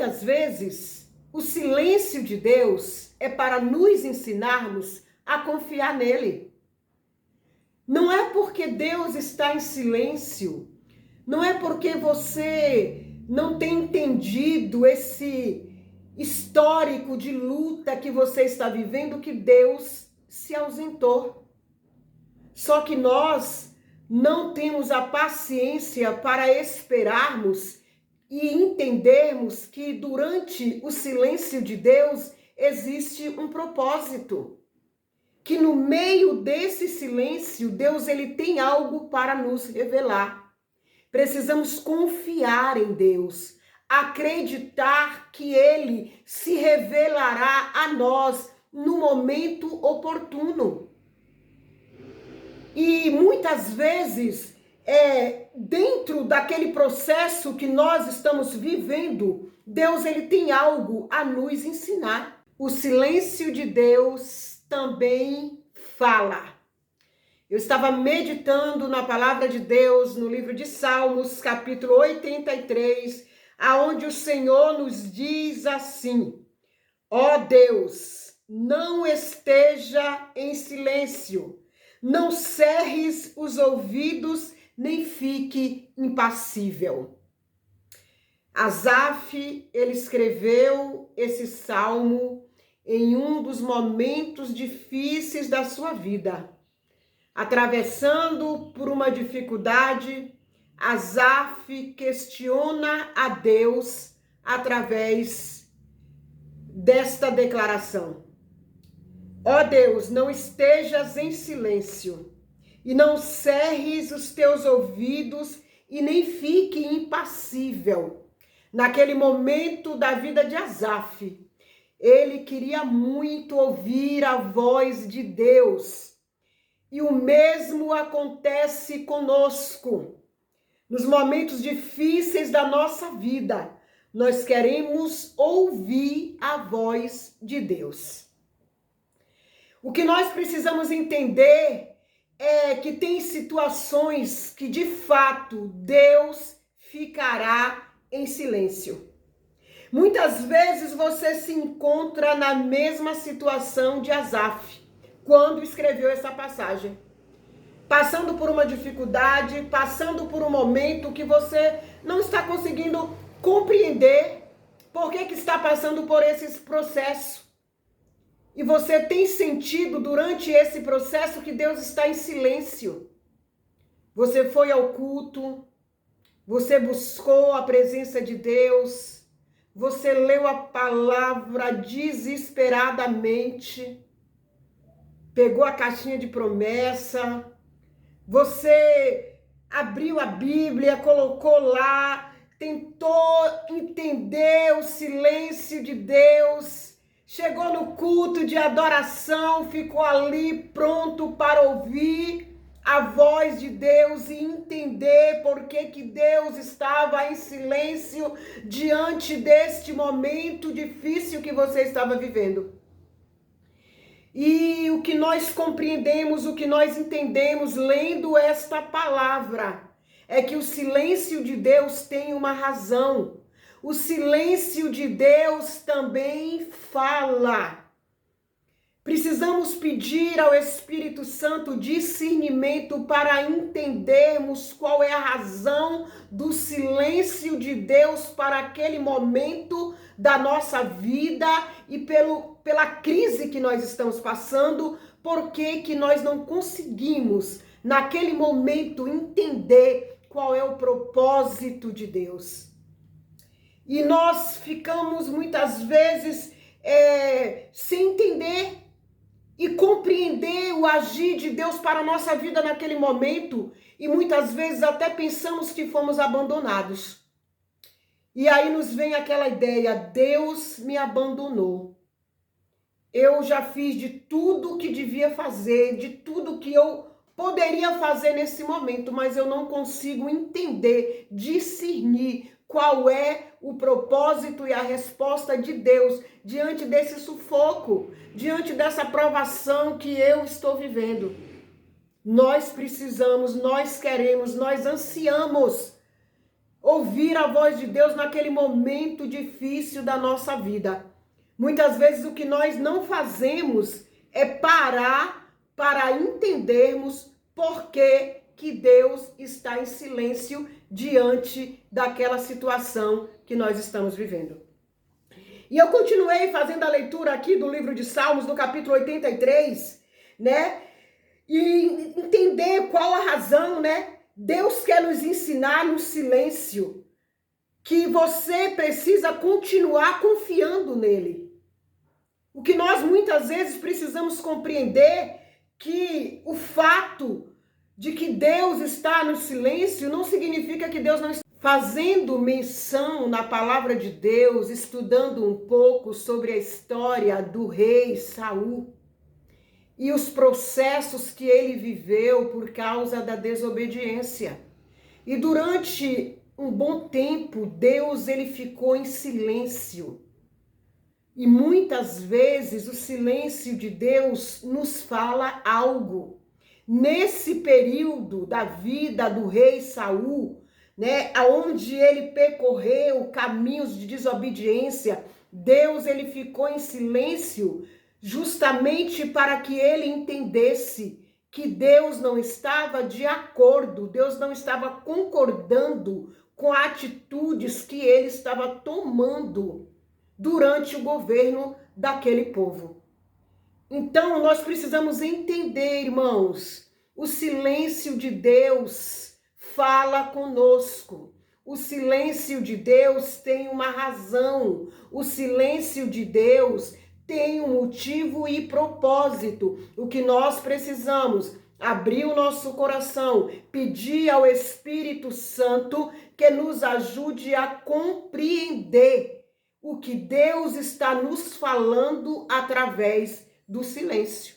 muitas vezes, o silêncio de Deus é para nos ensinarmos a confiar nele. Não é porque Deus está em silêncio, não é porque você não tem entendido esse histórico de luta que você está vivendo que Deus se ausentou. Só que nós não temos a paciência para esperarmos e entendermos que durante o silêncio de Deus existe um propósito. Que no meio desse silêncio, Deus ele tem algo para nos revelar. Precisamos confiar em Deus, acreditar que Ele se revelará a nós no momento oportuno. E muitas vezes, dentro daquele processo que nós estamos vivendo, Deus ele tem algo a nos ensinar. O silêncio de Deus também fala. Eu estava meditando na palavra de Deus no livro de Salmos, capítulo 83, aonde o Senhor nos diz assim: ó Deus, não esteja em silêncio, não cerres os ouvidos, nem fique impassível. Asaf, ele escreveu esse salmo em um dos momentos difíceis da sua vida. Atravessando por uma dificuldade, Asaf questiona a Deus através desta declaração. Ó Deus, não estejas em silêncio, e não cerres os teus ouvidos, e nem fique impassível. Naquele momento da vida de Asaf, ele queria muito ouvir a voz de Deus. E o mesmo acontece conosco. Nos momentos difíceis da nossa vida, nós queremos ouvir a voz de Deus. O que nós precisamos entender é que tem situações que, de fato, Deus ficará em silêncio. Muitas vezes você se encontra na mesma situação de Asaf, quando escreveu essa passagem. Passando por uma dificuldade, passando por um momento que você não está conseguindo compreender por que está passando por esse processo. E você tem sentido durante esse processo que Deus está em silêncio. Você foi ao culto, você buscou a presença de Deus, você leu a palavra desesperadamente, pegou a caixinha de promessa, você abriu a Bíblia, colocou lá, tentou entender o silêncio de Deus, chegou no culto de adoração, ficou ali pronto para ouvir a voz de Deus e entender por que Deus estava em silêncio diante deste momento difícil que você estava vivendo. E o que nós compreendemos, o que nós entendemos lendo esta palavra é que o silêncio de Deus tem uma razão. O silêncio de Deus também fala. Precisamos pedir ao Espírito Santo discernimento para entendermos qual é a razão do silêncio de Deus para aquele momento da nossa vida e pela crise que nós estamos passando, porque que nós não conseguimos, naquele momento, entender qual é o propósito de Deus. E nós ficamos muitas vezes sem entender e compreender o agir de Deus para a nossa vida naquele momento, e muitas vezes até pensamos que fomos abandonados. E aí nos vem aquela ideia: Deus me abandonou. Eu já fiz de tudo o que devia fazer, de tudo que eu poderia fazer nesse momento, mas eu não consigo entender, discernir qual é o propósito e a resposta de Deus diante desse sufoco, diante dessa provação que eu estou vivendo. Nós precisamos, nós queremos, nós ansiamos ouvir a voz de Deus naquele momento difícil da nossa vida. Muitas vezes o que nós não fazemos é parar para entendermos por que Deus está em silêncio diante daquela situação que nós estamos vivendo. E eu continuei fazendo a leitura aqui do livro de Salmos, no capítulo 83, né? E entender qual a razão, né? Deus quer nos ensinar no silêncio que você precisa continuar confiando nele. O que nós muitas vezes precisamos compreender que o fato de que Deus está no silêncio não significa que Deus não está fazendo menção na palavra de Deus, estudando um pouco sobre a história do rei Saul e os processos que ele viveu por causa da desobediência. E durante um bom tempo, Deus ele ficou em silêncio. E muitas vezes o silêncio de Deus nos fala algo. Nesse período da vida do rei Saul, né, onde ele percorreu caminhos de desobediência, Deus ele ficou em silêncio justamente para que ele entendesse que Deus não estava de acordo, Deus não estava concordando com atitudes que ele estava tomando durante o governo daquele povo. Então, nós precisamos entender, irmãos, o silêncio de Deus fala conosco. O silêncio de Deus tem uma razão. O silêncio de Deus tem um motivo e propósito. O que nós precisamos abrir o nosso coração, pedir ao Espírito Santo que nos ajude a compreender o que Deus está nos falando através do silêncio.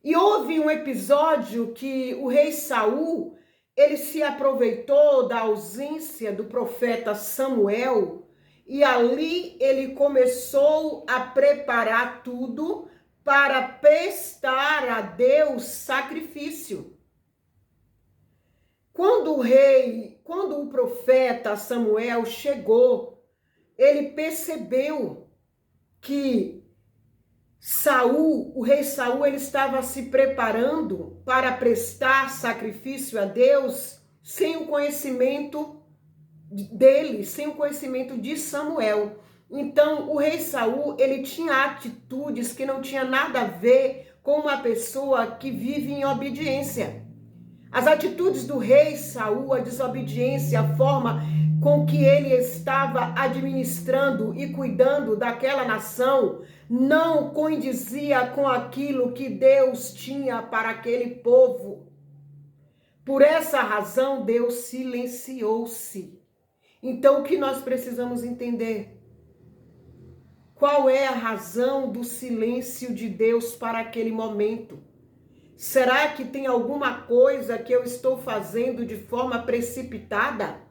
E houve um episódio que o rei Saul, ele se aproveitou da ausência do profeta Samuel e ali ele começou a preparar tudo para prestar a Deus sacrifício. Quando o profeta Samuel chegou, ele percebeu que o rei Saul, ele estava se preparando para prestar sacrifício a Deus sem o conhecimento dele, sem o conhecimento de Samuel. Então, o rei Saul, ele tinha atitudes que não tinha nada a ver com uma pessoa que vive em obediência. As atitudes do rei Saul, a desobediência, a forma com que ele estava administrando e cuidando daquela nação, não condizia com aquilo que Deus tinha para aquele povo. Por essa razão, Deus silenciou-se. Então, o que nós precisamos entender? Qual é a razão do silêncio de Deus para aquele momento? Será que tem alguma coisa que eu estou fazendo de forma precipitada?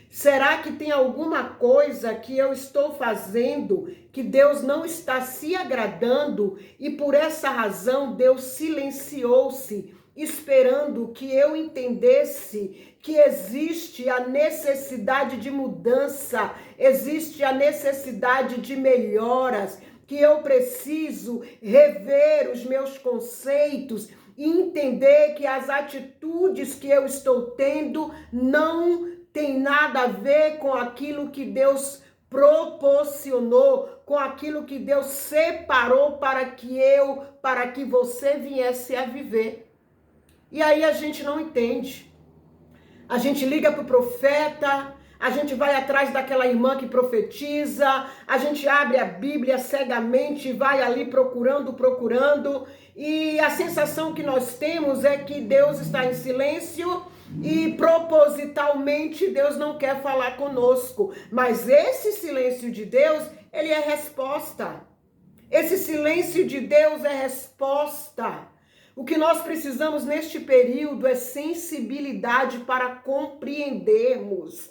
Será que tem alguma coisa que eu estou fazendo que Deus não está se agradando e por essa razão Deus silenciou-se, esperando que eu entendesse que existe a necessidade de mudança, existe a necessidade de melhoras, que eu preciso rever os meus conceitos e entender que as atitudes que eu estou tendo não tem nada a ver com aquilo que Deus proporcionou, com aquilo que Deus separou para que você viesse a viver. E aí a gente não entende. A gente liga para o profeta, a gente vai atrás daquela irmã que profetiza, a gente abre a Bíblia cegamente e vai ali procurando, e a sensação que nós temos é que Deus está em silêncio e propositalmente Deus não quer falar conosco. Mas esse silêncio de Deus, ele é resposta. Esse silêncio de Deus é resposta. O que nós precisamos neste período é sensibilidade para compreendermos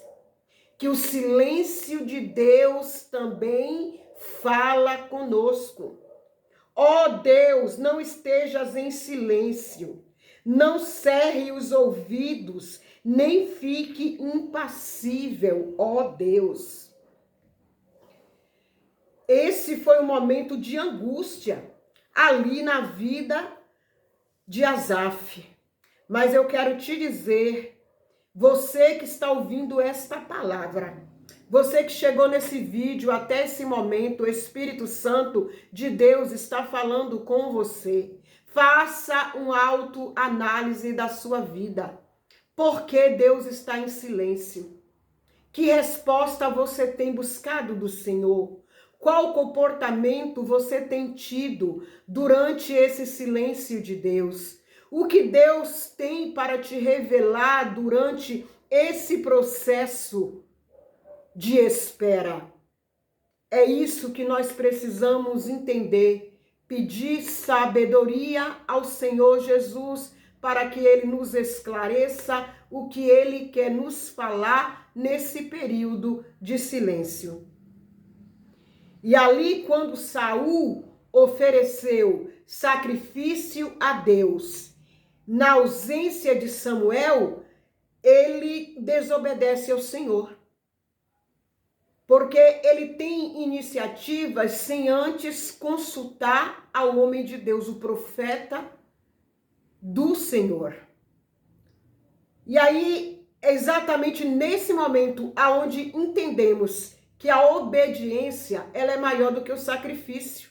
que o silêncio de Deus também fala conosco. Ó Deus, não estejas em silêncio. Não cerre os ouvidos, nem fique impassível, ó Deus. Esse foi um momento de angústia ali na vida de Asaf. Mas eu quero te dizer, você que está ouvindo esta palavra, você que chegou nesse vídeo até esse momento, o Espírito Santo de Deus está falando com você. Faça uma autoanálise da sua vida. Por que Deus está em silêncio? Que resposta você tem buscado do Senhor? Qual comportamento você tem tido durante esse silêncio de Deus? O que Deus tem para te revelar durante esse processo de espera? É isso que nós precisamos entender. Pedir sabedoria ao Senhor Jesus para que Ele nos esclareça o que Ele quer nos falar nesse período de silêncio. E ali, quando Saul ofereceu sacrifício a Deus, na ausência de Samuel, ele desobedece ao Senhor. Porque ele tem iniciativas sem antes consultar ao homem de Deus, o profeta do Senhor. E aí, exatamente nesse momento, aonde entendemos que a obediência, ela é maior do que o sacrifício.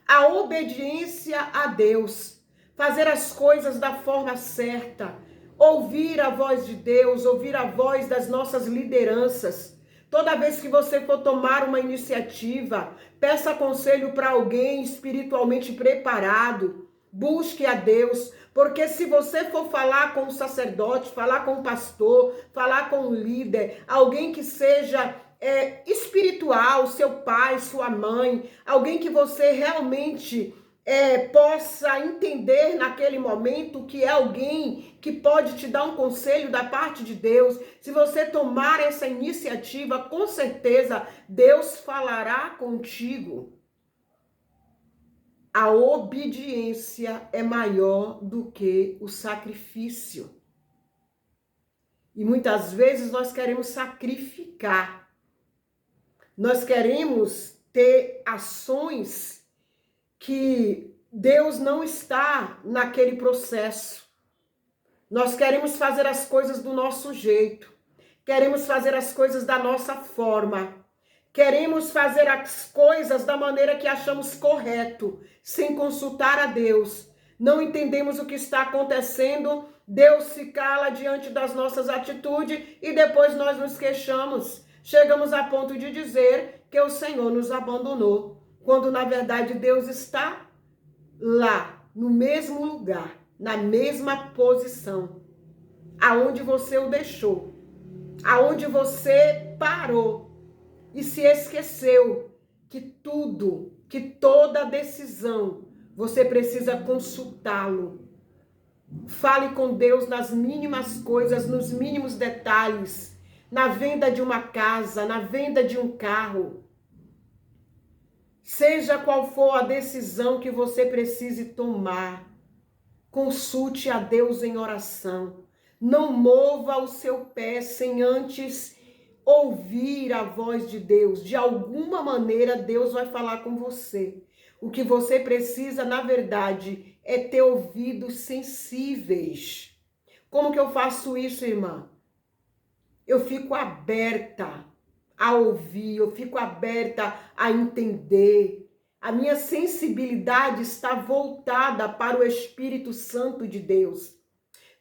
A obediência a Deus, fazer as coisas da forma certa, ouvir a voz de Deus, ouvir a voz das nossas lideranças. Toda vez que você for tomar uma iniciativa, peça conselho para alguém espiritualmente preparado. Busque a Deus, porque se você for falar com o sacerdote, falar com o pastor, falar com o líder, alguém que seja espiritual, seu pai, sua mãe, alguém que você realmente possa entender naquele momento que é alguém que pode te dar um conselho da parte de Deus. Se você tomar essa iniciativa, com certeza Deus falará contigo. A obediência é maior do que o sacrifício. E muitas vezes nós queremos sacrificar. Nós queremos ter ações que Deus não está naquele processo. Nós queremos fazer as coisas do nosso jeito. Queremos fazer as coisas da nossa forma. Queremos fazer as coisas da maneira que achamos correto, sem consultar a Deus. Não entendemos o que está acontecendo. Deus se cala diante das nossas atitudes e depois nós nos queixamos. Chegamos a ponto de dizer que o Senhor nos abandonou, quando na verdade Deus está lá, no mesmo lugar, na mesma posição, aonde você o deixou, aonde você parou e se esqueceu que tudo, que toda decisão, você precisa consultá-lo. Fale com Deus nas mínimas coisas, nos mínimos detalhes, na venda de uma casa, na venda de um carro. Seja qual for a decisão que você precise tomar, consulte a Deus em oração. Não mova o seu pé sem antes ouvir a voz de Deus. De alguma maneira, Deus vai falar com você. O que você precisa, na verdade, é ter ouvidos sensíveis. Como que eu faço isso, irmã? Eu fico aberta a ouvir, eu fico aberta a entender. A minha sensibilidade está voltada para o Espírito Santo de Deus.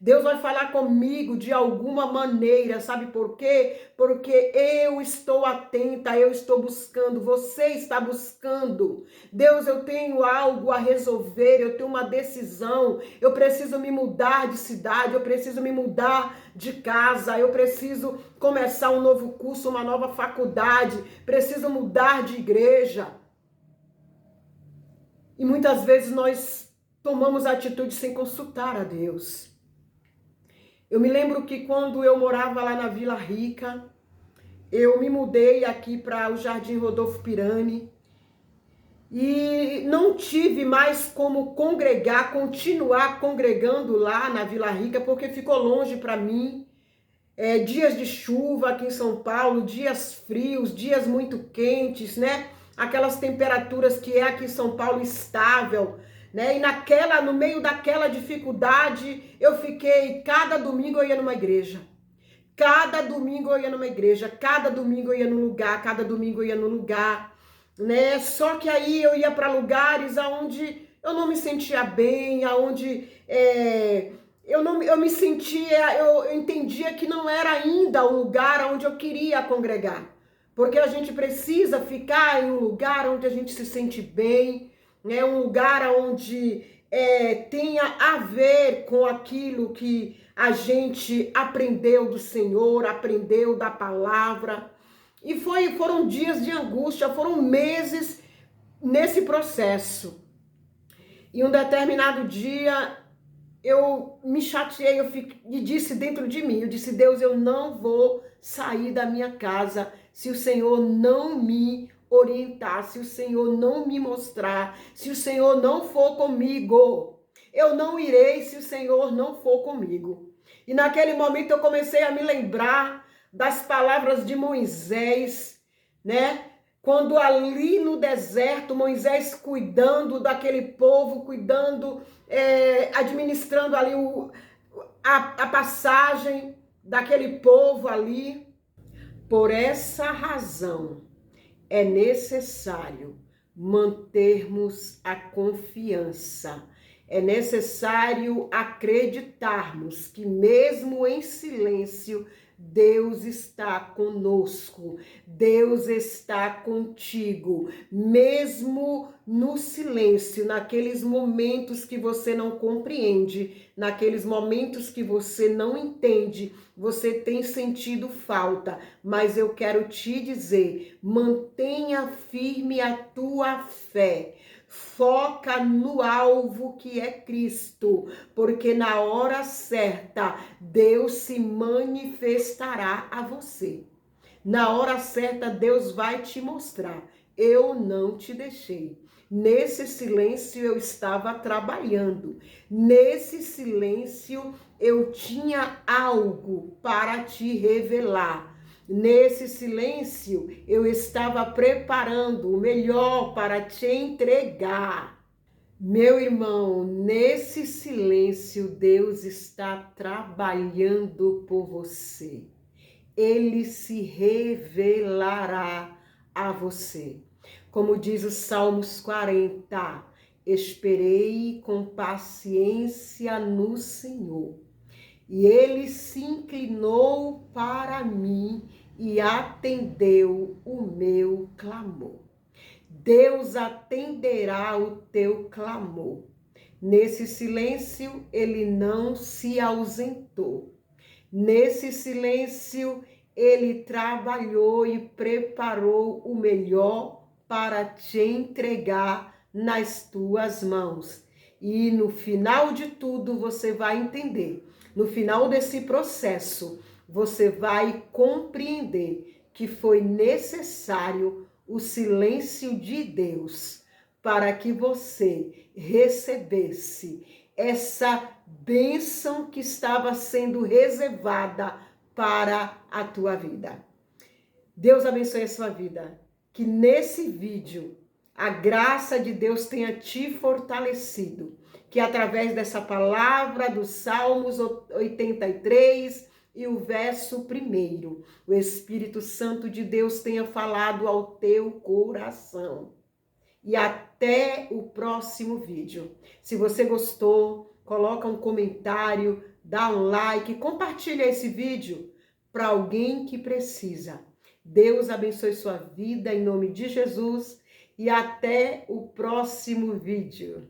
Deus vai falar comigo de alguma maneira, sabe por quê? Porque eu estou atenta, eu estou buscando, você está buscando. Deus, eu tenho algo a resolver, eu tenho uma decisão, eu preciso me mudar de cidade, eu preciso me mudar de casa, eu preciso começar um novo curso, uma nova faculdade, preciso mudar de igreja. E muitas vezes nós tomamos atitude sem consultar a Deus. Eu me lembro que quando eu morava lá na Vila Rica, eu me mudei aqui para o Jardim Rodolfo Pirani. e não tive mais como continuar congregando lá na Vila Rica, porque ficou longe para mim. Dias de chuva aqui em São Paulo, dias frios, dias muito quentes, né? Aquelas temperaturas que é aqui em São Paulo estável, né? E no meio daquela dificuldade, eu fiquei, cada domingo eu ia numa igreja. Cada domingo eu ia numa igreja, cada domingo eu ia num lugar, cada domingo eu ia num lugar, né? Só que aí eu ia para lugares aonde eu não me sentia bem, aonde eu me sentia, eu entendia que não era ainda o lugar onde eu queria congregar. Porque a gente precisa ficar em um lugar onde a gente se sente bem, né? Um lugar onde tenha a ver com aquilo que a gente aprendeu do Senhor, aprendeu da palavra. E foram dias de angústia, foram meses nesse processo. E um determinado dia eu me chateei, e disse dentro de mim, eu disse, Deus, eu não vou sair da minha casa se o Senhor não me orientar, se o Senhor não me mostrar, se o Senhor não for comigo. Eu não irei se o Senhor não for comigo. E naquele momento eu comecei a me lembrar das palavras de Moisés, né? Quando ali no deserto, Moisés cuidando daquele povo, administrando ali a passagem daquele povo ali. Por essa razão, é necessário mantermos a confiança. É necessário acreditarmos que mesmo em silêncio, Deus está conosco, Deus está contigo, mesmo no silêncio, naqueles momentos que você não compreende, naqueles momentos que você não entende, você tem sentido falta, mas eu quero te dizer, mantenha firme a tua fé. Foca no alvo que é Cristo, porque na hora certa Deus se manifestará a você. Na hora certa Deus vai te mostrar. Eu não te deixei. Nesse silêncio eu estava trabalhando. Nesse silêncio eu tinha algo para te revelar. Nesse silêncio, eu estava preparando o melhor para te entregar. Meu irmão, nesse silêncio, Deus está trabalhando por você. Ele se revelará a você. Como diz o Salmos 40, esperei com paciência no Senhor. E ele se inclinou para mim e atendeu o meu clamor. Deus atenderá o teu clamor. Nesse silêncio, ele não se ausentou. Nesse silêncio, ele trabalhou e preparou o melhor para te entregar nas tuas mãos. E no final de tudo, você vai entender. No final desse processo, você vai compreender que foi necessário o silêncio de Deus para que você recebesse essa bênção que estava sendo reservada para a tua vida. Deus abençoe a sua vida. Que nesse vídeo a graça de Deus tenha te fortalecido. Que através dessa palavra do Salmos 83 e o verso 1, o Espírito Santo de Deus tenha falado ao teu coração. E até o próximo vídeo. Se você gostou, coloca um comentário, dá um like, compartilha esse vídeo para alguém que precisa. Deus abençoe sua vida em nome de Jesus e até o próximo vídeo.